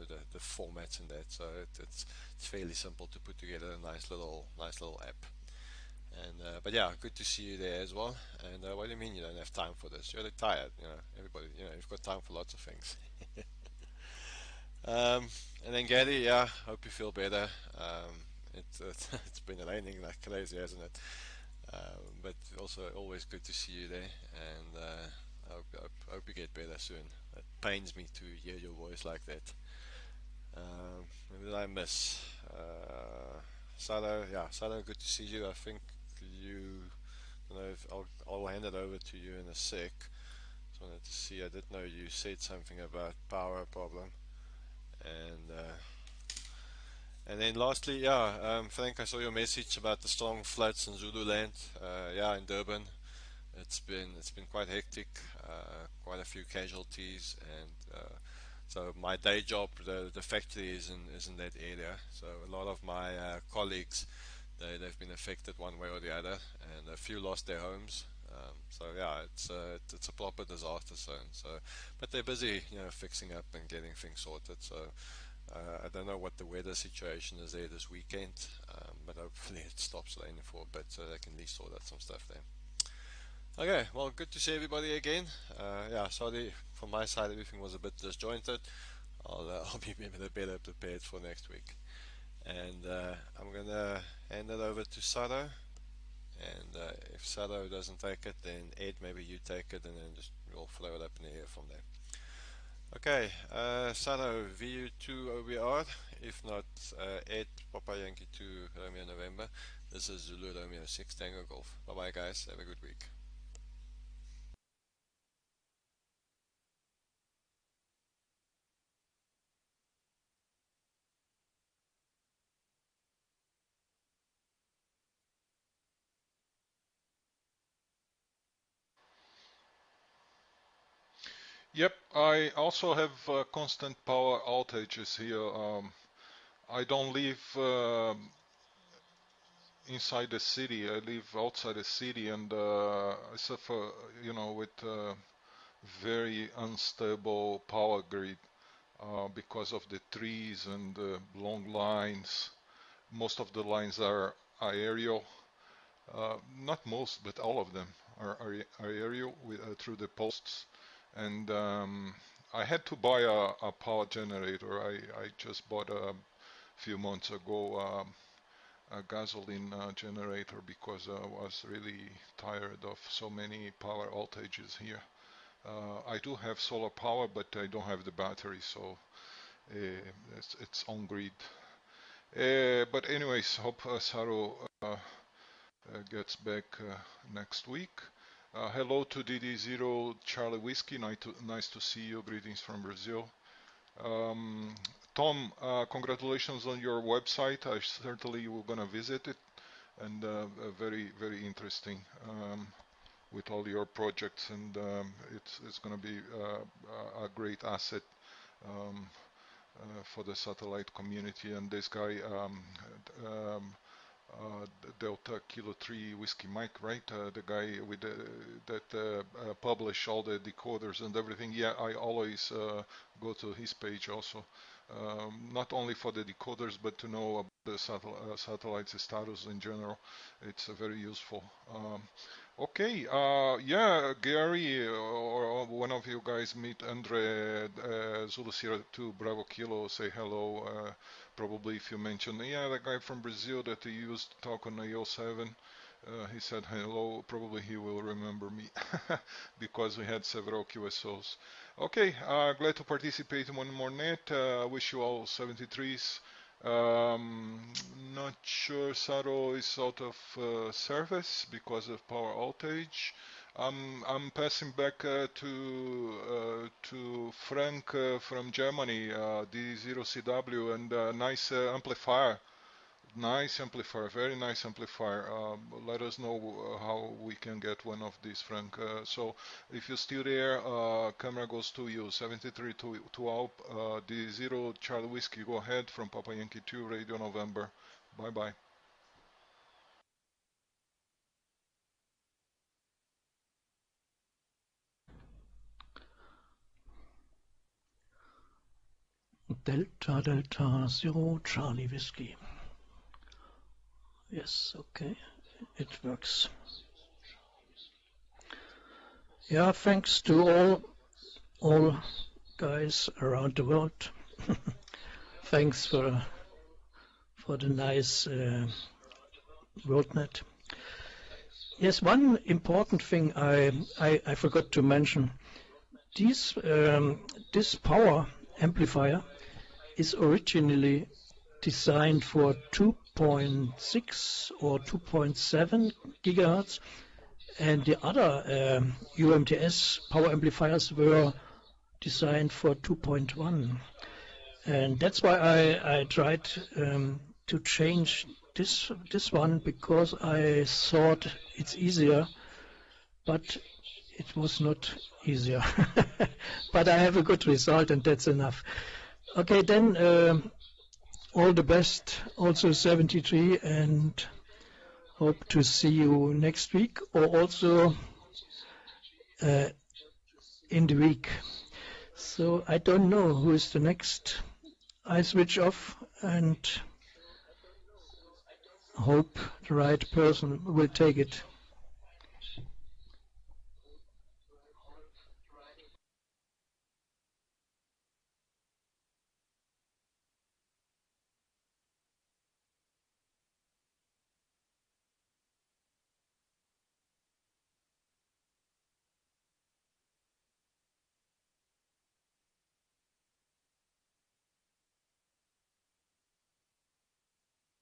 the formats and that. So it's fairly simple to put together a nice little app. And but yeah, good to see you there as well. And what do you mean you don't have time for this? You're retired, everybody, you've got time for lots of things. And then Gary, yeah, hope you feel better. It's been raining like crazy, hasn't it? But also always good to see you there, and I hope you get better soon. It pains me to hear your voice like that. Maybe did I miss? Salo, yeah, Salo, good to see you. I think I'll hand it over to you in a sec. Just wanted to see, I did know you said something about power problem, and then lastly, yeah, Frank, I saw your message about the strong floods in Zululand. Yeah, in Durban, it's been quite hectic, quite a few casualties, and so my day job, the factory is in that area. So a lot of my colleagues, they've been affected one way or the other, and a few lost their homes. So yeah, it's a proper disaster zone. So, but they're busy, fixing up and getting things sorted. So. I don't know what the weather situation is there this weekend, but hopefully it stops raining for a bit so they can at least sort out some stuff there. Okay, well, good to see everybody again. Yeah, sorry from my side, everything was a bit disjointed. I'll be better prepared for next week. and I'm gonna hand it over to Sado. And if Sado doesn't take it, then Ed, maybe you take it, and then just we'll throw it up in the air from there. Okay, Sado, VU2 OBR. If not, Ed, Papa Yankee 2 Romeo November. This is Zulu Romeo 6 Tango Golf. Bye bye, guys. Have a good week. Yep, I also have constant power outages here. I don't live inside the city. I live outside the city, and I suffer, with very unstable power grid because of the trees and the long lines. Most of the lines are aerial. Not most, but all of them are aerial through the posts. And I had to buy a power generator. I just bought a few months ago a gasoline generator because I was really tired of so many power outages here. I do have solar power, but I don't have the battery, so it's on grid. But anyways, hope Saru gets back next week. Hello to DD0 Charlie Whiskey, nice to see you, greetings from Brazil. Tom, congratulations on your website. I certainly will gonna visit it, and very, very interesting with all your projects, and it's gonna be a great asset for the satellite community. And this guy, Delta Kilo 3 Whiskey Mike, right? The guy with that publish all the decoders and everything. Yeah, I always go to his page also, not only for the decoders, but to know about the satellite's status in general. It's very useful. Okay, yeah, Gary, or one of you guys meet Andre, Zulu Sierra 2 Bravo Kilo, say hello. Probably if you mention, yeah, the guy from Brazil that he used to talk on AO7, he said hello. Probably he will remember me because we had several QSOs. Okay, glad to participate in one more net. Wish you all 73s. Not sure Saro is out of service because of power outage. I'm passing back to Frank from Germany, D0CW, and nice amplifier. Nice amplifier, very nice amplifier. Let us know how we can get one of these, Frank. So if you're still there, camera goes to you. 73 to Alp, D0 Charlie Whiskey, go ahead from Papa Yankee 2 Radio November. Bye bye. Delta Delta Zero Charlie Whiskey. Yes, okay, it works. Yeah, thanks to all guys around the world. Thanks for the nice WorldNet. Yes, one important thing I forgot to mention. This power amplifier is originally designed for 2.6 or 2.7 gigahertz, and the other UMTS power amplifiers were designed for 2.1. And that's why I tried to change this one, because I thought it's easier, but it was not easier. But I have a good result, and that's enough. Okay, then all the best, also 73, and hope to see you next week, or also in the week. So I don't know who is the next. I switch off and hope the right person will take it.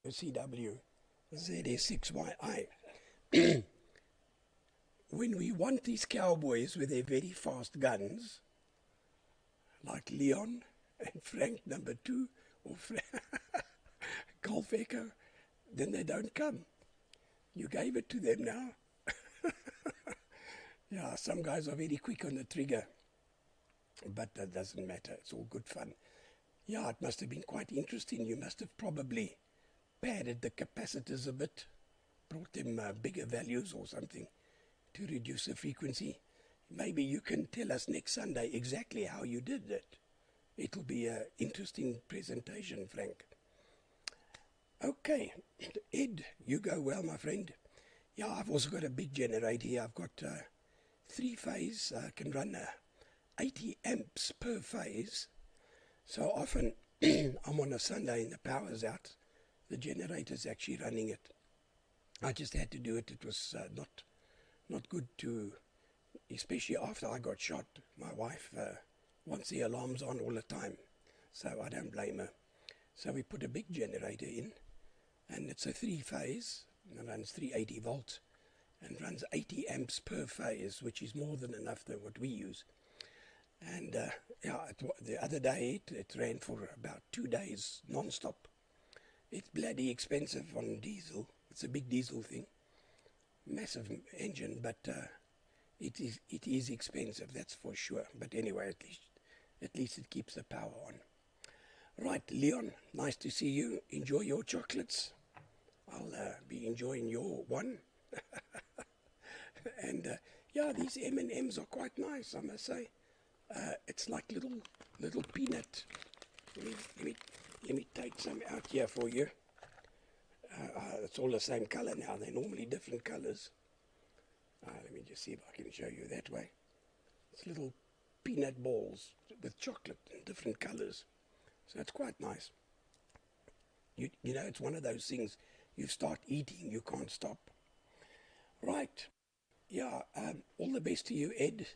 CW ZS1MM. When we want these cowboys with their very fast guns, like Leon and Frank number 2 or Golf Echo, then they don't come. You gave it to them now. Yeah, some guys are very quick on the trigger, but that doesn't matter. It's all good fun. Yeah, it must have been quite interesting. You must have probably padded the capacitors a bit, brought them bigger values or something to reduce the frequency. Maybe you can tell us next Sunday exactly how you did it. It'll be an interesting presentation, Frank. Okay, Ed, you go well, my friend. Yeah, I've also got a big generator here. I've got 3-phase, can run 80 amps per phase. So often I'm on a Sunday and the power's out. The generator's actually running it. I just had to do it. It was not good to, especially after I got shot. My wife wants the alarms on all the time, so I don't blame her. So we put a big generator in, and it's a 3-phase, and runs 380 volts, and runs 80 amps per phase, which is more than enough than what we use. And yeah, the other day it ran for about 2 days non-stop. It's bloody expensive on diesel. It's a big diesel thing, massive engine, but it is expensive, that's for sure. But anyway, at least it keeps the power on. Right, Leon, nice to see you. Enjoy your chocolates. I'll be enjoying your one. And yeah, these M&Ms are quite nice, I must say. It's like little peanut. Let me take some out here for you. It's all the same color now. They're normally different colors. Let me just see if I can show you that way. It's little peanut balls with chocolate in different colors. So it's quite nice. You know, it's one of those things, you start eating, you can't stop. Right. Yeah, all the best to you, Ed,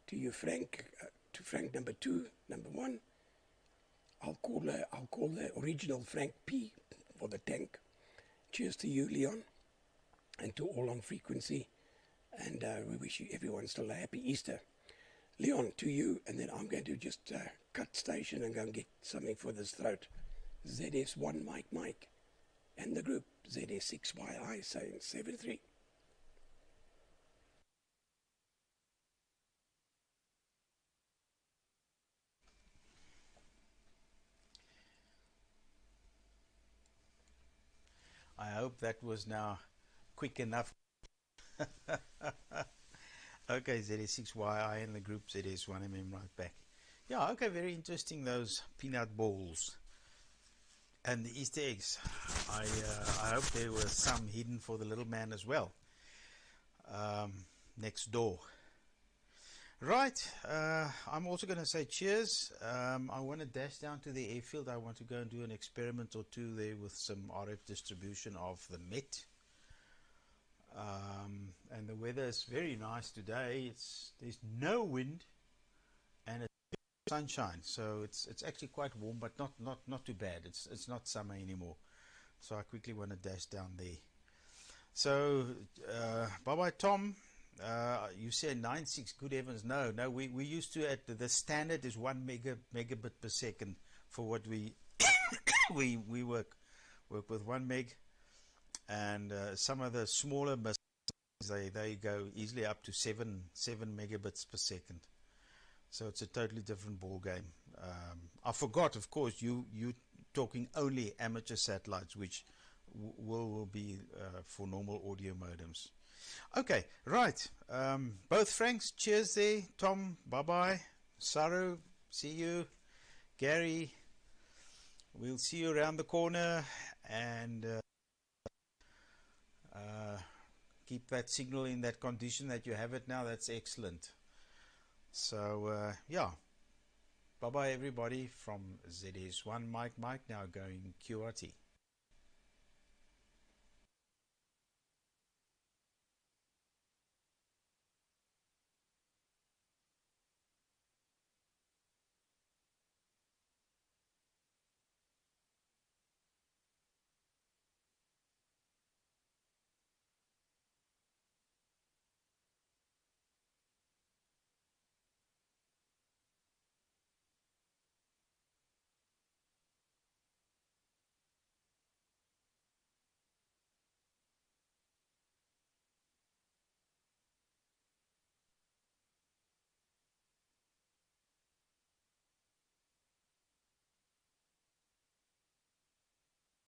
to you, Frank, to Frank number 2, number 1. I'll call the original Frank P for the tank. Cheers to you, Leon, and to all on frequency. And we wish you everyone still a happy Easter. Leon, to you, and then I'm going to just cut station and go and get something for this throat. ZS1 Mike, and the group ZS6YI saying 73. I hope that was now quick enough. Okay, ZS6YI and the group ZS1MM right back. Yeah, okay, very interesting, those peanut balls and the Easter eggs. I hope there was some hidden for the little man as well, next door. Right, I'm also going to say cheers. I want to dash down to the airfield. I want to go and do an experiment or two there with some RF distribution of the Met. And the weather is very nice today. There's no wind and it's sunshine, so it's actually quite warm, but not too bad. It's not summer anymore. So I quickly want to dash down there. So bye bye, Tom. You said 9.6. Good heavens, no. We used to, at the standard is 1 megabit per second for what we we work with 1 meg, and some of the smaller they go easily up to 7 megabits per second. So it's a totally different ball game. I forgot, of course, you talking only amateur satellites, which will be for normal audio modems. Okay, right. Both Franks, cheers there. Tom, bye-bye. Saru, see you. Gary, we'll see you around the corner. And keep that signal in that condition that you have it now. That's excellent. So, yeah. Bye-bye, everybody, from ZS1 Mike, now going QRT.